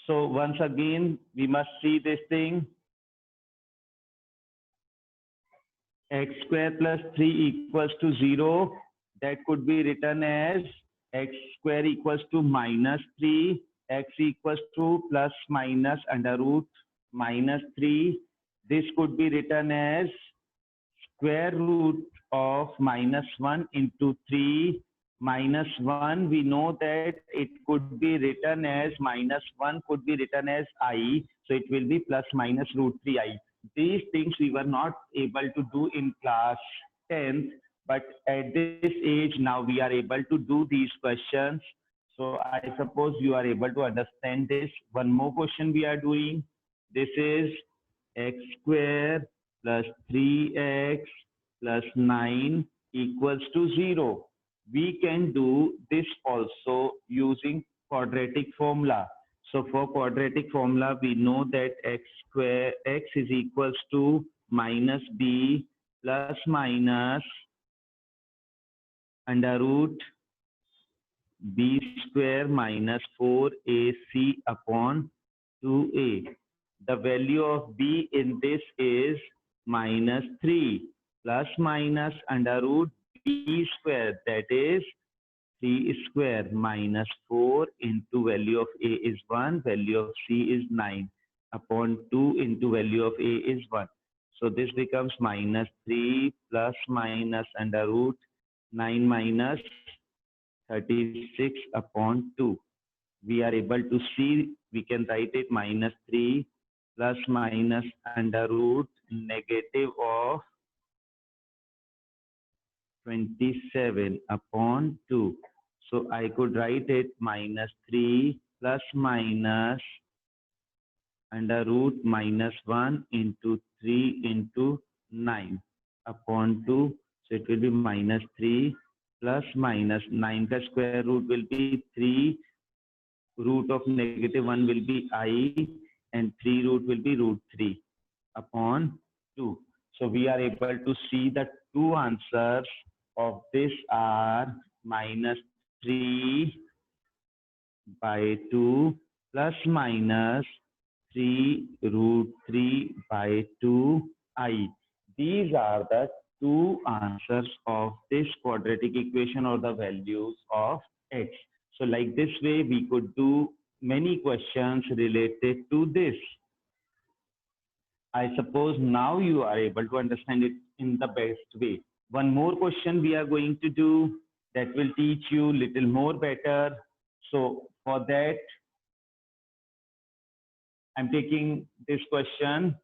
So once again, we must see this thing. X square plus 3 equals to 0. That could be written as x square equals to minus 3. X equals to plus minus under root minus 3. This could be written as square root of minus 1 into 3 minus 1. We know that it could be written as minus 1 could be written as I. So it will be plus minus root 3I. These things we were not able to do in class 10th, but at this age now we are able to do these questions. So I suppose you are able to understand this. One more question we are doing. This is x square plus 3x plus 9 equals to 0. We can do this also using quadratic formula. So for quadratic formula, we know that x is equals to minus b plus minus under root b square minus 4ac upon 2a. The value of b in this is minus 3 plus minus under root b square, that is 3 square minus 4 into value of a is 1, value of c is 9 upon 2 into value of a is 1. So this becomes minus 3 plus minus under root 9 minus 36 upon 2. We are able to see, we can write it minus 3 plus minus under root negative of 27 upon 2. So I could write it minus 3 plus minus under root minus 1 into 3 into 9 upon 2. So it will be minus 3 plus minus 9 ka square root will be 3. Root of negative 1 will be I and 3 root will be root 3 upon 2. So we are able to see the two answers of this are minus 3 by 2 plus minus 3 root 3 by 2I. These are the two answers of this quadratic equation or the values of x. So like this way, we could do many questions related to this. I suppose now you are able to understand it in the best way. One more question we are going to do that will teach you little more better. So for that, I'm taking this question.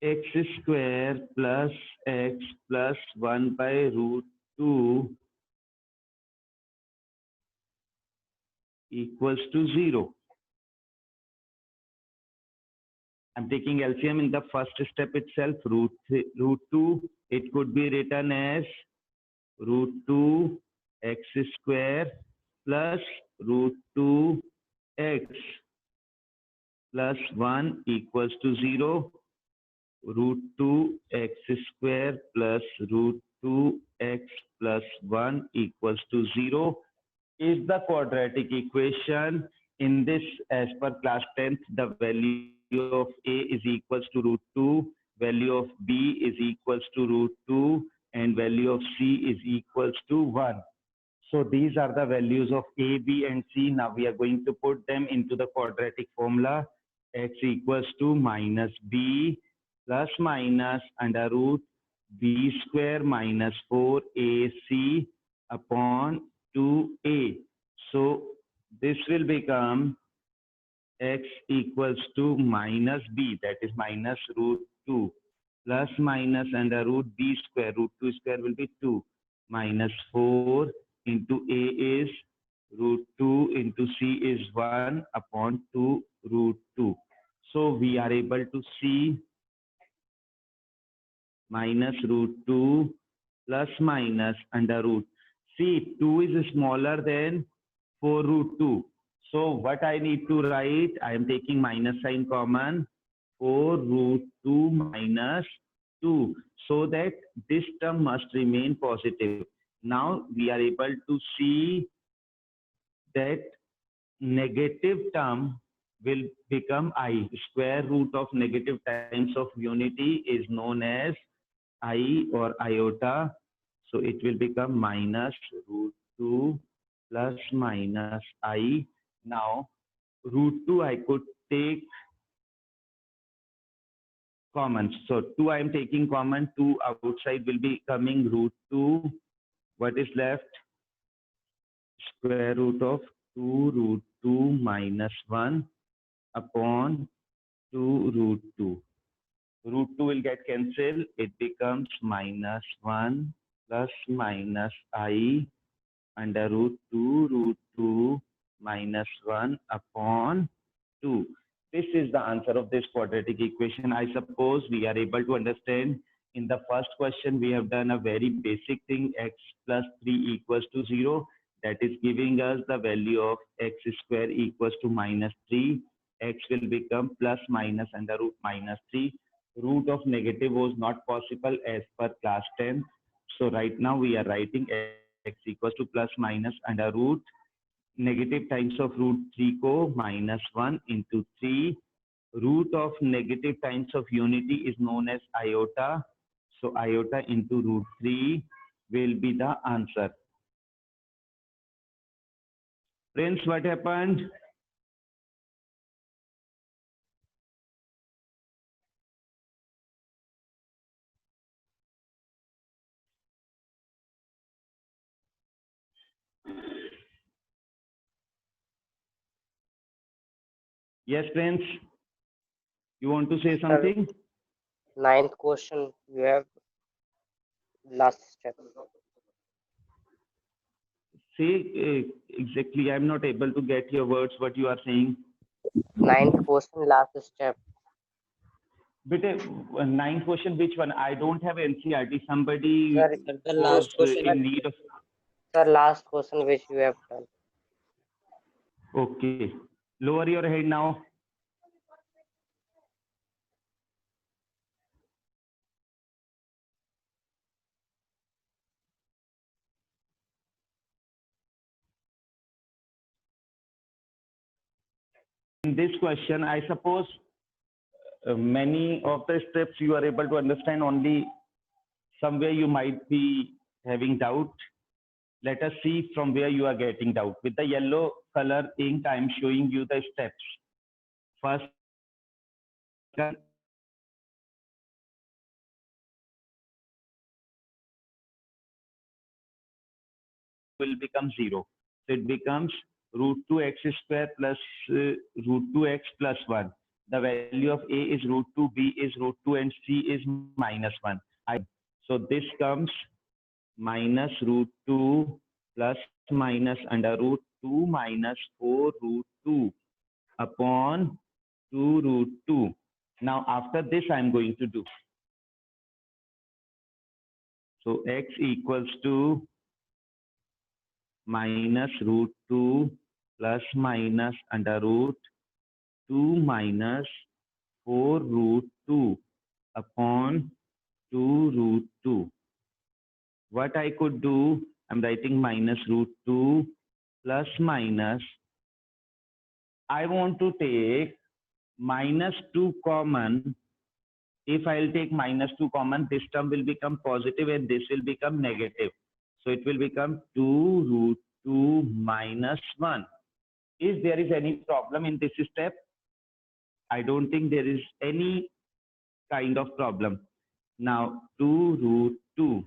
X square plus x plus 1 by root 2 equals to 0. I'm taking LCM in the first step itself, root 2. It could be written as root 2 x square plus root 2 x plus 1 equals to 0. Root 2 x square plus root 2 x plus 1 equals to 0 is the quadratic equation. In this, as per class 10th, the value of a is equals to root 2, value of b is equals to root 2, and value of c is equals to 1. So these are the values of a, b, and c. Now we are going to put them into the quadratic formula. X equals to minus b plus minus under root b square minus 4ac upon 2a. So this will become x equals to minus b, that is minus root 2, plus minus under root b square, root 2 square will be 2, minus 4 into a is root 2 into c is 1 upon 2 root 2. So we are able to see minus root 2 plus minus under root. See, 2 is smaller than 4 root 2. So what I need to write, I am taking minus sign common, 4 root 2 minus 2, so that this term must remain positive. Now we are able to see that negative term will become I. Square root of negative times of unity is known as I or iota. So it will become minus root 2 plus minus I. Now root 2 I could take common. So 2 I am taking common, 2 outside will be coming root 2. What is left? Square root of 2 root 2 minus 1 upon 2 root 2. Root 2 will get cancelled. It becomes minus 1 plus minus I under root 2 root 2 minus 1 upon 2. This is the answer of this quadratic equation. I suppose we are able to understand. In the first question, we have done a very basic thing, x plus 3 equals to 0. That is giving us the value of x square equals to minus 3. X will become plus minus under root minus 3. Root of negative was not possible as per class 10. So right now we are writing x equals to plus minus under root negative times of root 3 ko minus 1 into 3. Root of negative times of unity is known as iota. So iota into root 3 will be the answer. Friends, what happened? Yes, friends. You want to say something? Ninth question, you have last step. Say exactly. I'm not able to get your words, what you are saying. Ninth question, last step. But ninth question, which one? I don't have NCRT. Somebody Sir, The was last question. in need of. sir, last question which you have done. Okay. Lower your head now. In this question, I suppose many of the steps you are able to understand, only somewhere you might be having doubt. Let us see from where you are getting doubt. With the yellow color ink, I am showing you the steps. First, will become 0. So it becomes root 2x square plus root 2x plus 1. The value of a is root 2, b is root 2, and c is minus 1. So this comes minus root 2 plus minus under root 2 minus 4 root 2 upon 2 root 2. Now after this I am going to do. So x equals to minus root 2 plus minus under root 2 minus 4 root 2 upon 2 root 2. What I could do, I'm writing minus root 2 plus minus. I want to take minus 2 common. If I'll take minus 2 common, this term will become positive and this will become negative. So it will become 2 root 2 minus 1. If there is any problem in this step, I don't think there is any kind of problem. Now 2 root 2,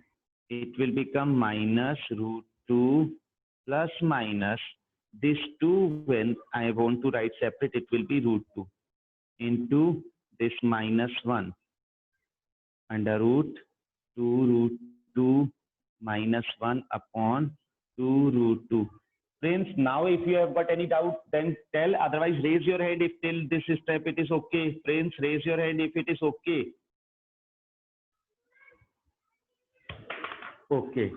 it will become minus root 2 plus minus. This 2, when I want to write separate, it will be root 2 into this minus 1 under root 2 root 2 minus 1 upon 2 root 2. Friends, now if you have got any doubt, then tell. Otherwise, raise your hand if till this step it is okay. Friends, raise your hand if it is okay. Okay,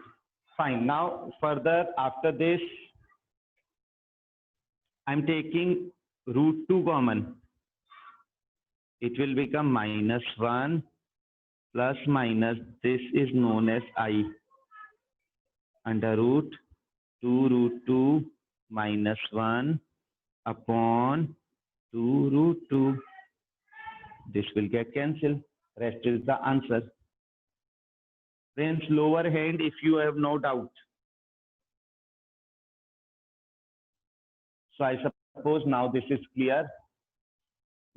fine. Now further after this, I'm taking root 2 common. It will become minus 1 plus minus. This is known as I under root 2 root 2 minus 1 upon 2 root 2. This will get cancelled. Rest is the answer. Friends, lower hand if you have no doubt. So I suppose now this is clear.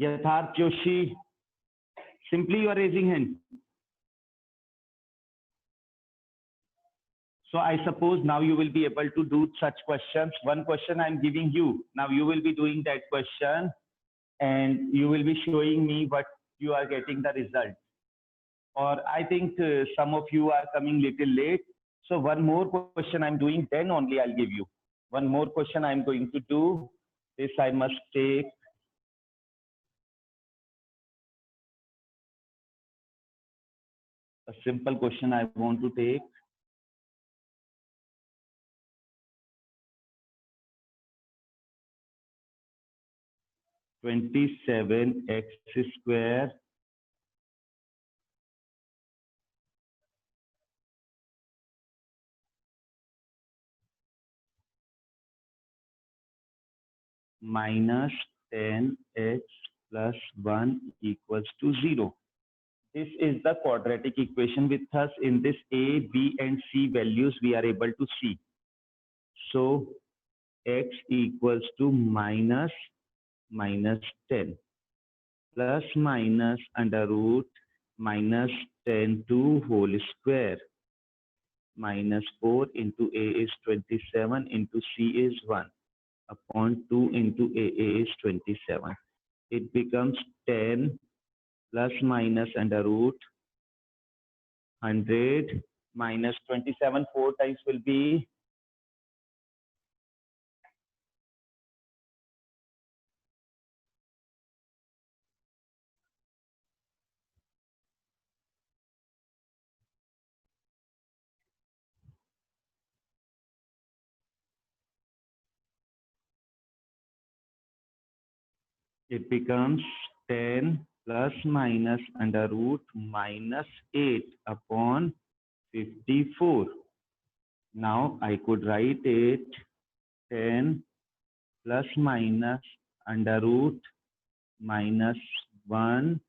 Yatharth Joshi, simply you are raising hand. So I suppose now you will be able to do such questions. One question I'm giving you. Now you will be doing that question and you will be showing me what you are getting the result. Or I think some of you are coming little late. So one more question I'm doing, then only I'll give you. One more question I'm going to do. This I must take. A simple question I want to take. (27x square minus 10x plus 1 equals to 0. This is the quadratic equation with us. In this A, B, and C values we are able to see. So x equals to minus 10 plus minus under root minus 10 to whole square minus 4 into A is 27 into C is 1 upon 2 into A is 27. It becomes 10 plus minus under root 100 minus 27 4 times will be it becomes 10 plus minus under root minus 8 upon 54. Now I could write it 10 plus minus under root minus 1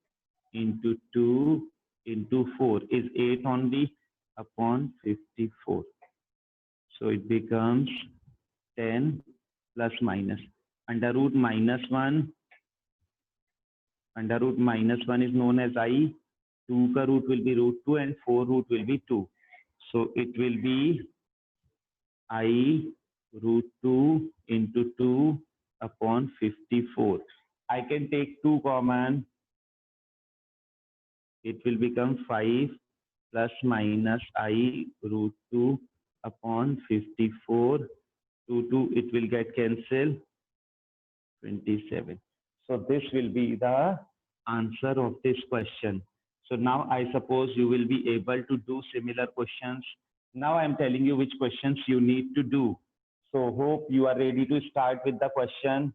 into 2 into 4 is 8 only upon 54. So it becomes 10 plus minus under root minus 1. Under root minus 1 is known as I. 2 ka root will be root 2 and 4 root will be 2. So it will be I root 2 into 2 upon 54. I can take 2 common. It will become 5 plus minus I root 2 upon 54. 2 it will get cancelled. 27. So this will be the answer of this question. So now I suppose you will be able to do similar questions. Now I'm telling you which questions you need to do. So hope you are ready to start with the question.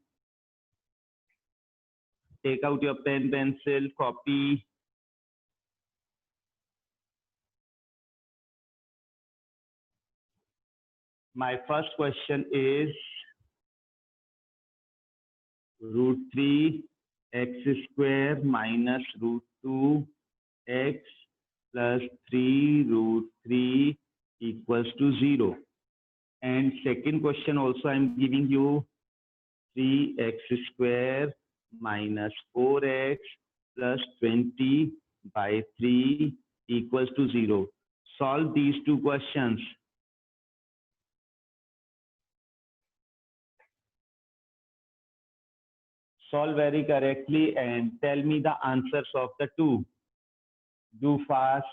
Take out your pen, pencil, copy. My first question is root 3 x square minus root 2 x plus 3 root 3 equals to 0. And second question also I'm giving you 3x square minus 4x plus 20 by 3 equals to 0. Solve these two questions. Solve very correctly and tell me the answers of the two. Do fast.